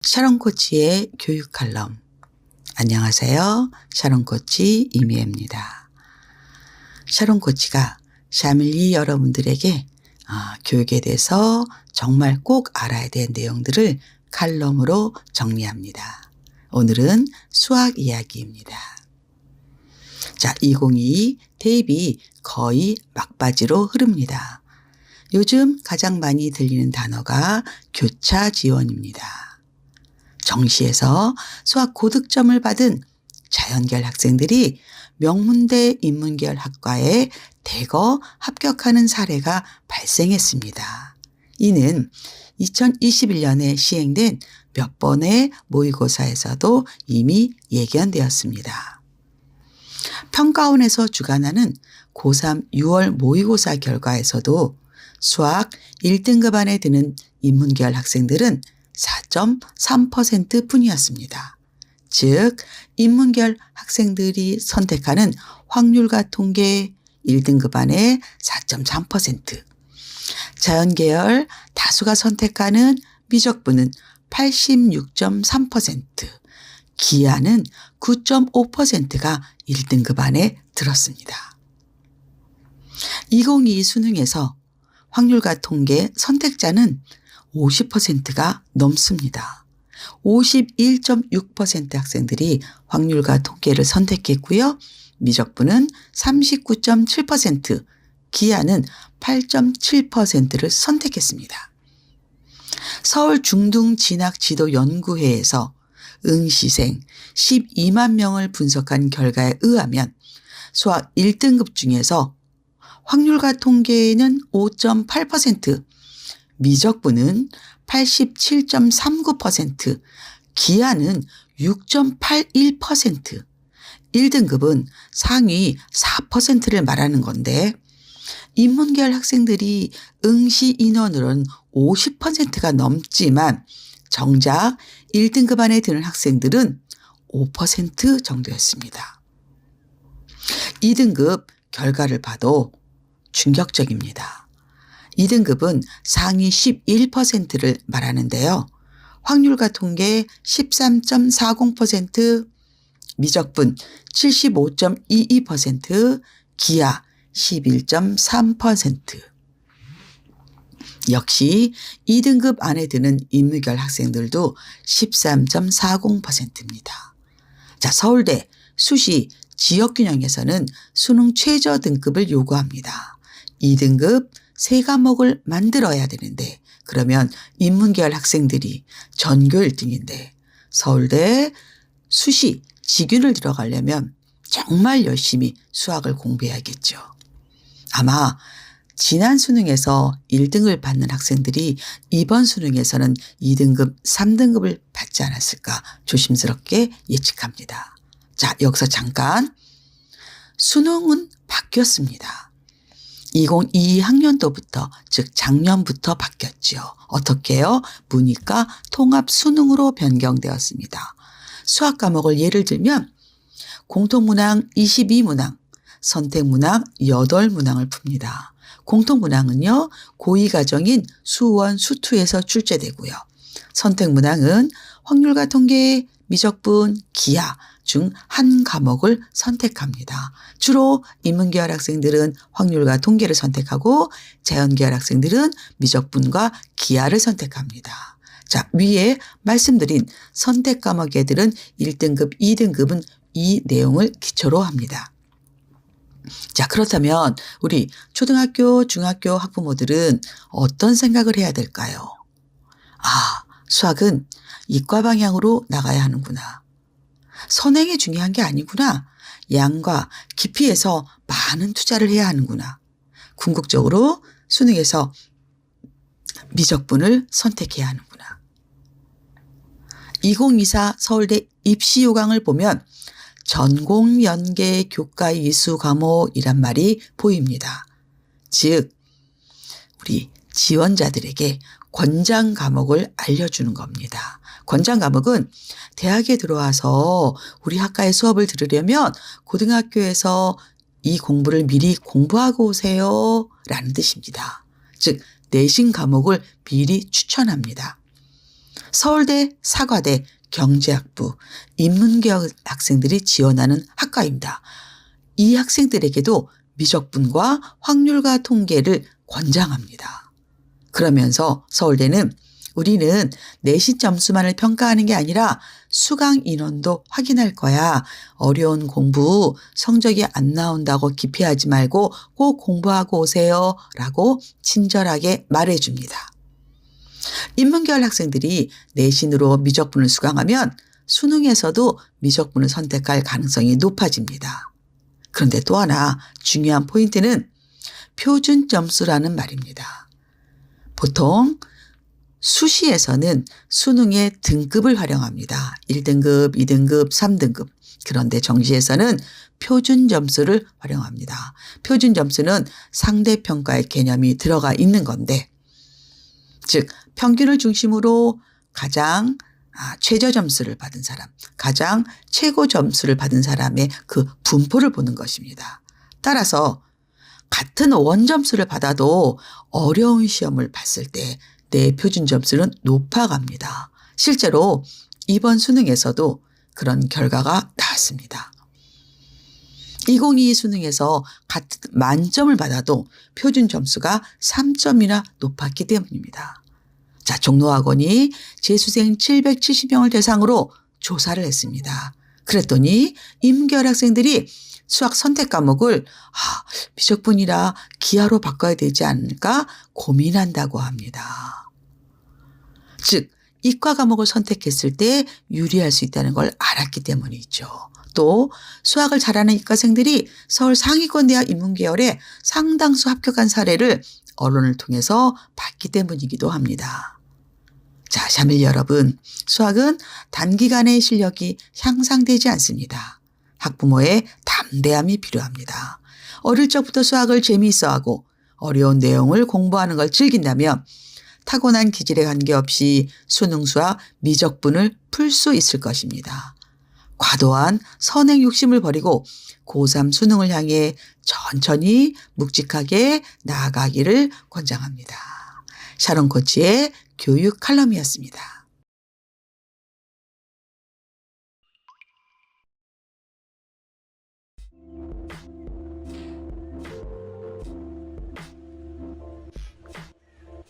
샤론 코치의 교육 칼럼. 안녕하세요. 샤론 코치 이미혜입니다. 샤론 코치가 샤밀리 여러분들에게 교육에 대해서 정말 꼭 알아야 될 내용들을 칼럼으로 정리합니다. 오늘은 수학 이야기입니다. 자, 2022 대입이 거의 막바지로 흐릅니다. 요즘 가장 많이 들리는 단어가 교차 지원입니다. 정시에서 수학 고득점을 받은 자연계열 학생들이 명문대 인문계열 학과에 대거 합격하는 사례가 발생했습니다. 이는 2021년에 시행된 몇 번의 모의고사에서도 이미 예견되었습니다. 평가원에서 주관하는 고3 6월 모의고사 결과에서도 수학 1등급 안에 드는 인문계열 학생들은 4.3% 뿐이었습니다. 즉 인문계열 학생들이 선택하는 확률과 통계 1등급 안에 4.3%, 자연계열 다수가 선택하는 미적분은 86.3%, 기하는 9.5%가 1등급 안에 들었습니다. 2022 수능에서 확률과 통계 선택자는 50%가 넘습니다. 51.6% 학생들이 확률과 통계를 선택했고요. 미적분은 39.7%, 기하는 8.7%를 선택했습니다. 서울 중등진학지도연구회에서 응시생 12만 명을 분석한 결과에 의하면 수학 1등급 중에서 확률과 통계는 5.8%, 미적분은 87.39%, 기하는 6.81%, 1등급은 상위 4%를 말하는 건데 인문계열 학생들이 응시 인원으로는 50%가 넘지만 정작 1등급 안에 드는 학생들은 5% 정도였습니다. 2등급 결과를 봐도 충격적입니다. 2등급은 상위 11%를 말하는데요. 확률과 통계 13.40%, 미적분 75.22%, 기하 11.3%. 역시 2등급 안에 드는 인문계열 학생들도 13.40%입니다. 자, 서울대 수시 지역균형에서는 수능 최저 등급을 요구합니다. 2등급 3과목을 만들어야 되는데 그러면 인문계열 학생들이 전교 1등인데 서울대 수시 지균을 들어가려면 정말 열심히 수학을 공부해야겠죠. 아마 지난 수능에서 1등을 받는 학생들이 이번 수능에서는 2등급, 3등급을 받지 않았을까 조심스럽게 예측합니다. 자, 여기서 잠깐 수능은 바뀌었습니다. 2022 학년도부터 즉 작년부터 바뀌었죠. 어떻게요? 문이과 통합 수능으로 변경되었습니다. 수학 과목을 예를 들면 공통문항 22문항, 선택문항 8문항을 풉니다. 공통문항은요. 고의과정인 수원, 수투에서 출제되고요. 선택문항은 확률과 통계, 미적분, 기하 중 한 과목을 선택합니다. 주로 인문계열 학생들은 확률과 통계를 선택하고 자연계열 학생들은 미적분과 기하를 선택합니다. 자, 위에 말씀드린 선택 과목 애들은 1등급, 2등급은 이 내용을 기초로 합니다. 자, 그렇다면 우리 초등학교, 중학교 학부모들은 어떤 생각을 해야 될까요? 수학은 이과 방향으로 나가야 하는구나. 선행이 중요한 게 아니구나. 양과 깊이에서 많은 투자를 해야 하는구나. 궁극적으로 수능에서 미적분을 선택해야 하는구나. 2024 서울대 입시 요강을 보면 전공 연계 교과 이수 과목이란 말이 보입니다. 즉 우리 지원자들에게 권장 과목을 알려주는 겁니다. 권장 과목은 대학에 들어와서 우리 학과의 수업을 들으려면 고등학교에서 이 공부를 미리 공부하고 오세요 라는 뜻입니다. 즉 내신 과목을 미리 추천합니다. 서울대, 사과대, 경제학부, 인문계열 학생들이 지원하는 학과입니다. 이 학생들에게도 미적분과 확률과 통계를 권장합니다. 그러면서 서울대는 우리는 내신 점수만을 평가하는 게 아니라 수강 인원도 확인할 거야. 어려운 공부 성적이 안 나온다고 기피하지 말고 꼭 공부하고 오세요. 라고 친절하게 말해줍니다. 인문계열 학생들이 내신으로 미적분을 수강하면 수능에서도 미적분을 선택할 가능성이 높아집니다. 그런데 또 하나 중요한 포인트는 표준 점수라는 말입니다. 보통 수시에서는 수능의 등급을 활용합니다. 1등급, 2등급, 3등급. 그런데 정시에서는 표준 점수를 활용합니다. 표준 점수는 상대평가의 개념이 들어가 있는 건데, 즉 평균을 중심으로 가장 최저 점수를 받은 사람, 가장 최고 점수를 받은 사람의 그 분포를 보는 것입니다. 따라서 같은 원점수를 받아도 어려운 시험을 봤을 때 내 표준 점수는 높아갑니다. 실제로 이번 수능에서도 그런 결과가 나왔습니다. 2022 수능에서 같은 만점을 받아도 표준 점수가 3점이나 높았기 때문입니다. 자, 종로학원이 재수생 770명을 대상으로 조사를 했습니다. 그랬더니 인문계열 학생들이 수학 선택 과목을 미적분이라 기하로 바꿔야 되지 않을까 고민한다고 합니다. 즉 이과 과목을 선택했을 때 유리할 수 있다는 걸 알았기 때문이죠. 또 수학을 잘하는 이과생들이 서울 상위권 대학 인문계열에 상당수 합격한 사례를 언론을 통해서 봤기 때문이기도 합니다. 자, 샤밀 여러분, 수학은 단기간에 실력이 향상되지 않습니다. 학부모의 담대함이 필요합니다. 어릴 적부터 수학을 재미있어하고 어려운 내용을 공부하는 걸 즐긴다면 타고난 기질에 관계없이 수능 수학 미적분을 풀 수 있을 것입니다. 과도한 선행 욕심을 버리고 고3 수능을 향해 천천히 묵직하게 나아가기를 권장합니다. 샤론 코치의 교육 칼럼이었습니다.